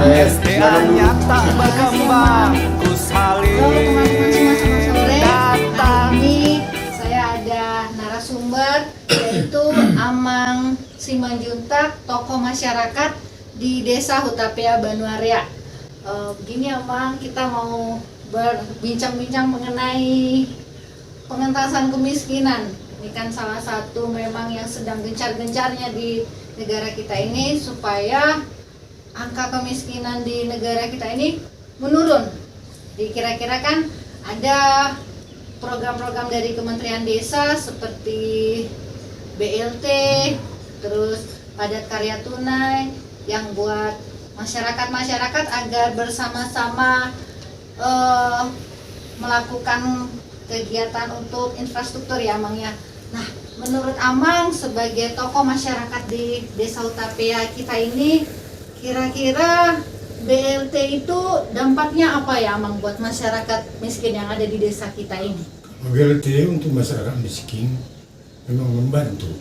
SDA-nya tak berkembang, Gus Halim datang. Ini saya ada narasumber yaitu Amang Simanjuntak, tokoh masyarakat di Desa Hutapea Banuarea. Begini Amang, kita mau berbincang-bincang mengenai pengentasan kemiskinan. Ini kan salah satu memang yang sedang gencar-gencarnya di negara kita ini supaya angka kemiskinan di negara kita ini menurun. Kira-kira kan ada program-program dari Kementerian Desa seperti BLT, terus padat karya tunai yang buat masyarakat agar bersama-sama melakukan kegiatan untuk infrastruktur ya Amang ya. Nah, menurut Amang sebagai tokoh masyarakat di Desa Hutapea kita ini, kira-kira BLT itu dampaknya apa ya Amang buat masyarakat miskin yang ada di desa kita ini? BLT untuk masyarakat miskin memang membantu,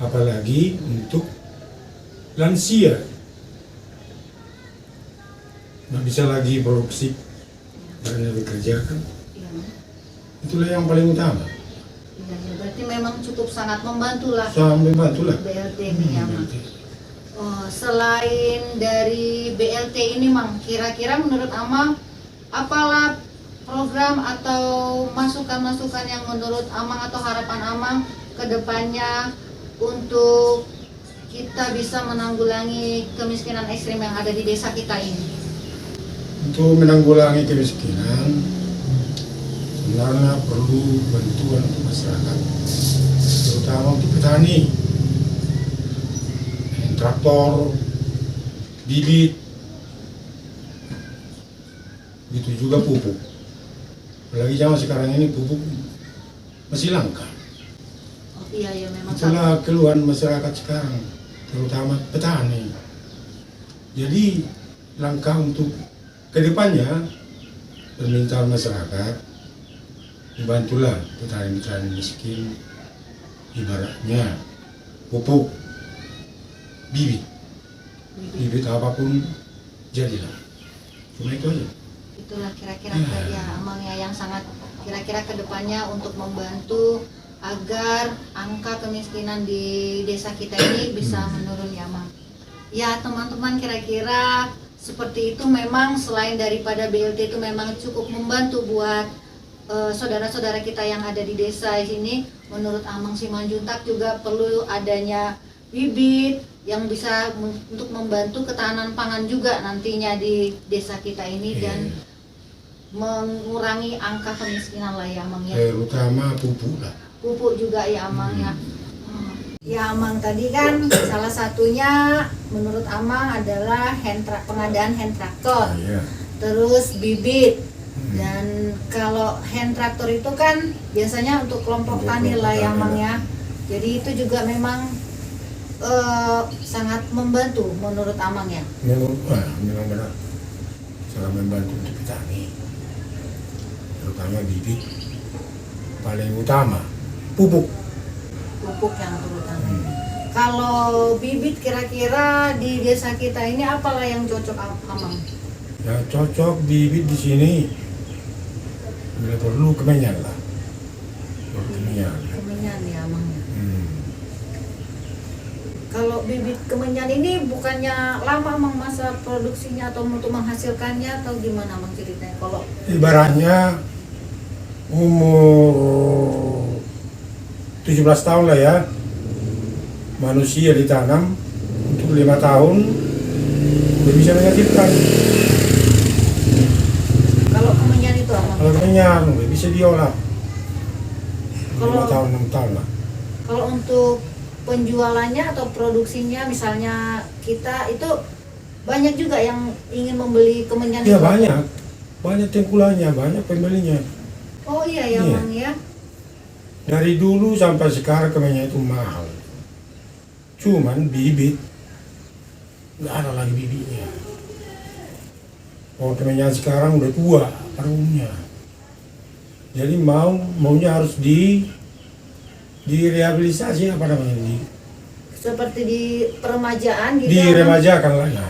apalagi untuk lansia. Nggak bisa lagi produksi karena dikerjakan. Ya. Itulah yang paling utama. Ya, berarti memang cukup sangat membantu lah. Sangat membantu lah. BLT ini ya Mang. Selain dari BLT ini Mang, kira-kira menurut Amang apalah program atau masukan-masukan yang menurut Amang atau harapan Amang ke depannya untuk kita bisa menanggulangi kemiskinan ekstrim yang ada di desa kita ini? Untuk menanggulangi kemiskinan, sebenarnya perlu bantuan untuk masyarakat, terutama untuk petani. Traktor, bibit, begitu juga pupuk. Apalagi zaman sekarang ini pupuk masih langka. Oh iya ya memang. Itulah keluhan masyarakat sekarang, terutama petani. Jadi langkah untuk kedepannya permintaan masyarakat dibantulah petani-petani miskin, ibaratnya pupuk, bibit apapun jadilah, cuma itu aja. Itulah kira-kira ya Amang ya yang sangat kira-kira kedepannya untuk membantu agar angka kemiskinan di desa kita ini bisa menurun ya Amang. Ya teman-teman, kira-kira seperti itu. Memang selain daripada BLT itu memang cukup membantu buat saudara-saudara kita yang ada di desa sini. Menurut Amang Simanjuntak juga perlu adanya bibit yang bisa untuk membantu ketahanan pangan juga nantinya di desa kita ini dan mengurangi angka kemiskinan lah ya Amang ya. Terutama pupuk lah. Pupuk juga ya Amang ya. Ya Amang, tadi kan salah satunya menurut Amang adalah pengadaan hand traktor, terus bibit. Dan kalau hand traktor itu kan biasanya untuk kelompok tani lah ya Amang ya. Jadi itu juga memang sangat membantu menurut Amang ya. Memang benar, sangat membantu untuk petani, terutama bibit. Paling utama pupuk yang terutama. Kalau bibit kira-kira di desa kita ini apalah yang cocok Amang? Ya cocok bibit di sini bila perlu kemenyan lah. Kemenyan ya Amang ya. Kalau bibit kemenyan ini bukannya lama Amang masa produksinya atau untuk menghasilkannya atau gimana Amang ceritanya? Kalau ibaratnya umur 17 tahun lah ya, manusia ditanam untuk 5 tahun udah bisa menghasilkan. Kalau kemenyan itu Amang? Kalau kemenyan udah bisa diolah 5 tahun 6 tahun lah. Kalau untuk penjualannya atau produksinya misalnya kita itu banyak juga yang ingin membeli kemenyan Ya itu? banyak tengkulannya, banyak pembelinya. Oh iya ya Mang ya. Dari dulu sampai sekarang kemenyan itu mahal. Cuman bibit nggak ada lagi bibitnya. Oh kemenyan sekarang udah tua pada umumnya. Jadi maunya harus direhabilitasi seperti di peremajaan gitu. diremajakan lah ya.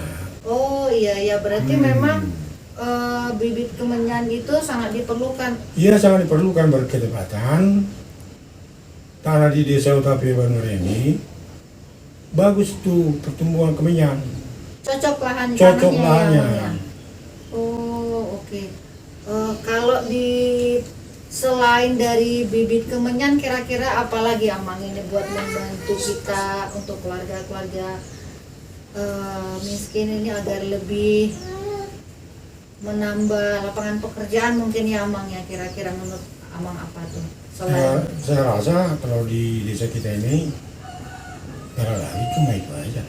Oh iya ya, berarti memang bibit kemenyan itu sangat diperlukan. Iya, sangat diperlukan berketepatan. Tanah di desa Utapia Banure ini bagus tuh pertumbuhan kemenyan. Cocok lahan Cocok tanahnya lahannya. ya. Oh, oke. Kalau di selain dari bibit kemenyan, kira-kira apalagi Amang ini buat membantu kita untuk keluarga-keluarga miskin ini agar lebih menambah lapangan pekerjaan mungkin ya Amang ya, kira-kira menurut Amang apa tuh? Saya rasa kalau di desa kita ini cara lagi cuma itu aja.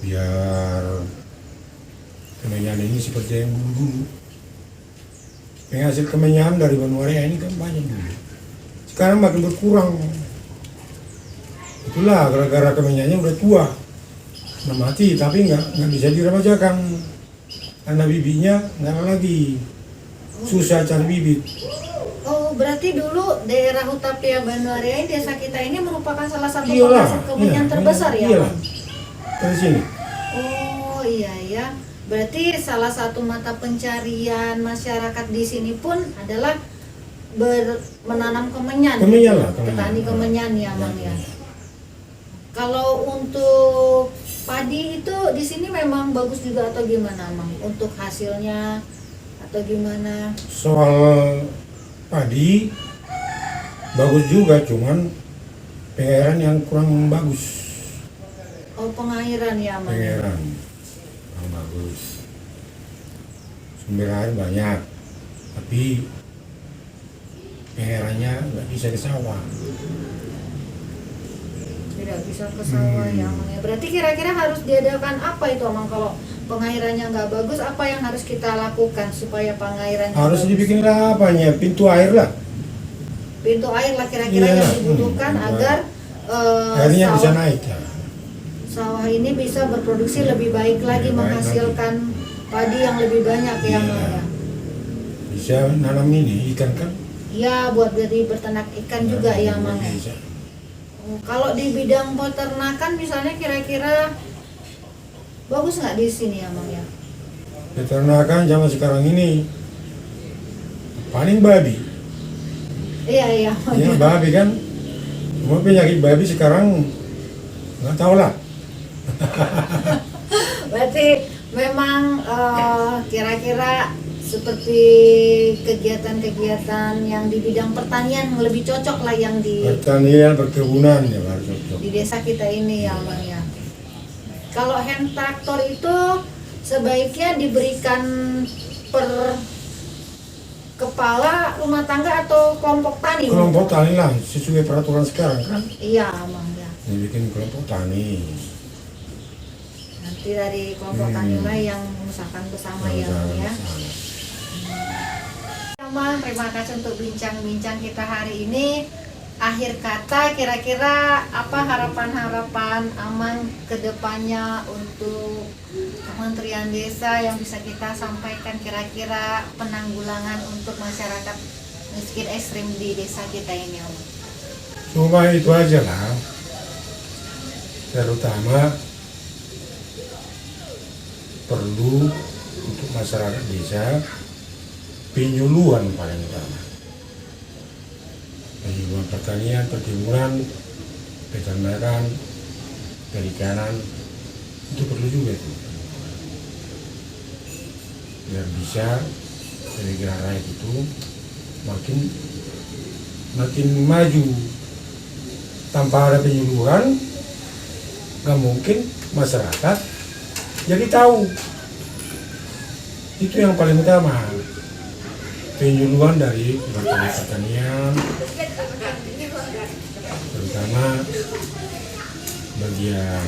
Biar kemenyan ini seperti yang dulu. Penghasil kemenyan dari Banwaria ini kan banyak dulu. Sekarang makin berkurang. Itulah gara-gara kemenyannya udah tua. Nah, mati tapi nggak bisa diremajakan. Karena bibitnya nggak ada lagi. Susah cari bibit. Oh, berarti dulu daerah Utapia Banwaria desa kita ini merupakan salah satu Iyalah, penghasil kemenyan iya, terbesar ya? iyalah. Bang? Dari sini. Oh iya ya, berarti salah satu mata pencarian masyarakat di sini pun adalah menanam kemenyan. Kemenyan gitu. lah, kemenyan. Petani kemenyan ya, Bang ya. Iya. Kalau untuk padi itu di sini memang bagus juga atau gimana, Mang? Untuk hasilnya atau gimana? Soal padi bagus juga, cuman pengairan yang kurang bagus. Oh, pengairan ya, Mang. Pengairan kurang bagus. Sumber air banyak, tapi pengairannya nggak bisa ke sawah. Tidak bisa ke sawah ya, Mang. Ya. Berarti kira-kira harus diadakan apa itu, Mang? Kalau pengairannya nggak bagus, apa yang harus kita lakukan supaya pengairannya Harus bagus? dibikin lah apanya, pintu air lah. Pintu air lah kira-kira Iya. yang dibutuhkan agar Airnya bisa sawah, naik ya. sawah ini bisa berproduksi lebih baik lagi, Lebih baik menghasilkan padi yang lebih banyak ya, Iya. Mang ya. Bisa nanam ini ikan kan? Iya, buat dari berternak ikan juga ya, Mang ya. Bisa. Kalau di bidang peternakan misalnya kira-kira bagus nggak di sini ya, Mang ya? Peternakan zaman sekarang ini paling babi. Iya, iya, Mang. Ya babi kan, semua penyakit babi sekarang nggak tahu lah. Berarti memang kira-kira seperti kegiatan-kegiatan yang di bidang pertanian lebih cocok lah yang di Pertanian, perkebunan ya harus cocok. desa kita ini ya, Bang ya. Kalau hand traktor itu sebaiknya diberikan per kepala rumah tangga atau kelompok tani? Kelompok tani lah, sesuai peraturan sekarang kan. Iya, Bang ya. Dibikin kelompok tani. Nanti dari kelompok tani lah yang mengusahakan bersama ya, Bang ya. Bang, terima kasih untuk bincang-bincang kita hari ini. Akhir kata, kira-kira apa harapan-harapan Amang ke depannya untuk Kementerian Desa yang bisa kita sampaikan, kira-kira penanggulangan untuk masyarakat miskin ekstrim di desa kita ini, Om? Cuma itu aja lah. Terutama perlu untuk masyarakat desa penyuluhan paling utama. Penyuluhan pertanian, perkebunan, peternakan, perikanan, itu perlu juga itu. Biar bisa negara rakyat itu makin maju. Tanpa ada penyuluhan, nggak mungkin masyarakat jadi tahu. Itu yang paling utama. Penyuluhan dari Kementerian Pertanian, terutama bagian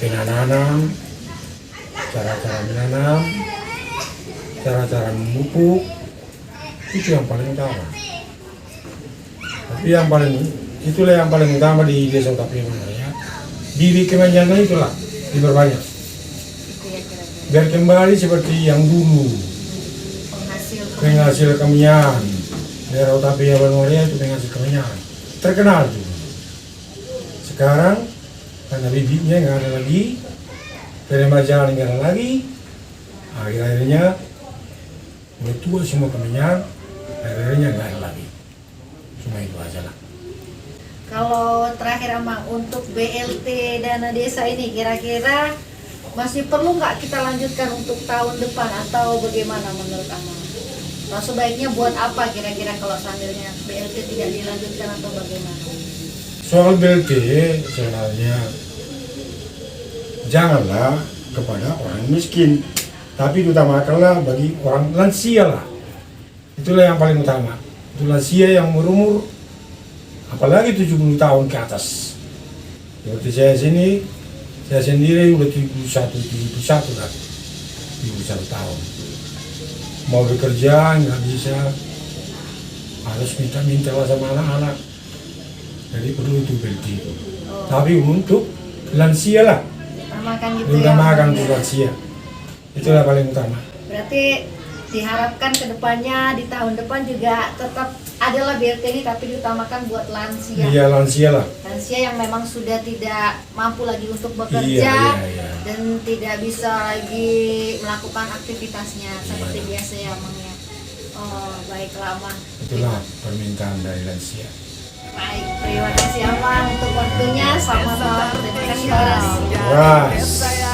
penanaman, cara-cara menanam, cara-cara memupuk, itu yang paling utama. Tapi itulah yang paling utama di desa Utapia ya. Bibit kemenjangan itulah diperbanyak. Itu ya kira-kira Biar kembali seperti yang dulu. Penghasil kemenyan, daerah Utapia Banwaria itu penghasil kemenyan, terkenal juga. Sekarang karena bibitnya nggak ada lagi, terima jalan negara lagi. Akhir-akhirnya udah tua semua kemenyan, akhirnya nggak ada lagi. Cuma itu aja lah. Kalau terakhir Amang untuk BLT dana desa ini kira-kira masih perlu nggak kita lanjutkan untuk tahun depan atau bagaimana menurut Amang? Nah, sebaiknya buat apa kira-kira kalau seandainya BLT tidak dilanjutkan atau bagaimana? Soal BLT sebenarnya janganlah kepada orang miskin, tapi utamakanlah bagi orang lansia lah. Itulah yang paling utama. Itu lansia yang berumur apalagi 70 tahun ke atas. Seperti saya sendiri udah 71 kan, 71 tahun. Mau bekerja nggak bisa, harus minta lah sama anak-anak. Jadi perlu itu BLT itu. Tapi untuk lansia lah, Utamakan gitu utamakan ya. untuk lansia. Itulah paling utama. Berarti diharapkan ke depannya di tahun depan juga tetap adalah BLT ini tapi diutamakan buat lansia. Iya lansia lah. Lansia yang memang sudah tidak mampu lagi untuk bekerja Iya. dan tidak bisa lagi melakukan aktivitasnya seperti biasa ya Amang ya. Oh baiklah Amang. Itulah permintaan dari lansia. Baik, terima kasih Amang untuk waktunya. Sama-sama. Terima kasih. Ras.